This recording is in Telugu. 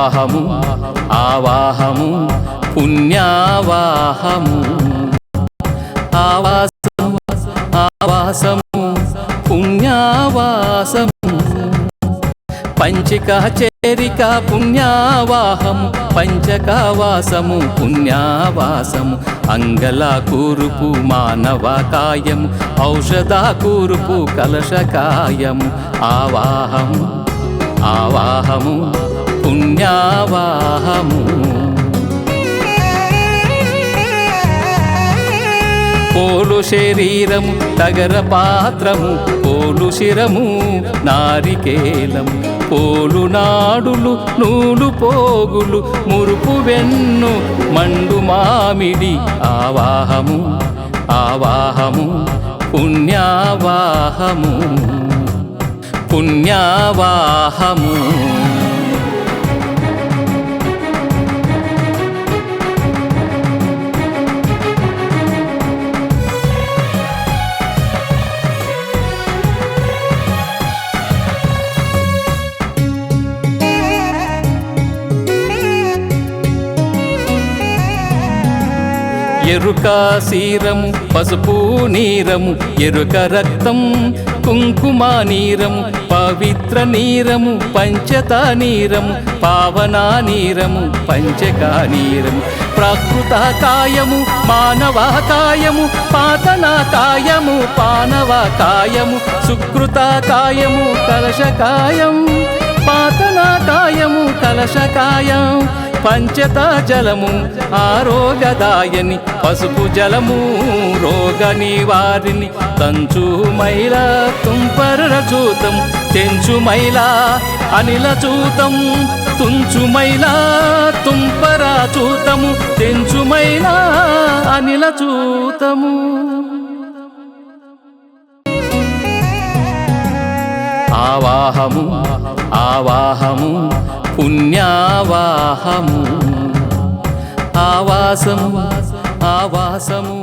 ఆవాహము ఆవాహము పుణ్యావాహము ఆవాసము ఆవాసము పుణ్యావాసము పంచిక చేరిక పుణ్యావాహము పంచకావాసము పుణ్యావాసము అంగల కూరుపు మానవకాయము ఔషధ కూరుపు కలశకాయము ఆవాహము ఆవాహము పుణ్యావాహము పోలు శరీరము తగర పాత్రము పోలు శిరము నారికేలము పోలు నాడులు నూలు పోగులు మురుపు వెన్ను మండు మామిడి ఆవాహము ఆవాహము పుణ్యావాహము పుణ్యావాహము ఎరుక సీరము పసుపు నీరము ఎరుక రక్తం కుంకుమ నీరము పవిత్ర నీరము పంచత నీరము పావన నీరము పంచక నీరము ప్రకృత కాయము మానవ కాయము పాతన కాయము పానవ కాయము సుకృత కాయము కలశకాయం పాతన కాయము కలశకాయం పంచత జలము ఆరోగ్యదాయని పసుపు జలము రోగ నివారిని తంచు మైల తుంపర చూతం తెంచు మైల అనిల చూతం తుంచు మైల తుంపర చూతము తెంచు మైల అనిల చూతము ఆవాహము ఆవాహము పుణ్యావాహము ఆవాసము ఆవాసము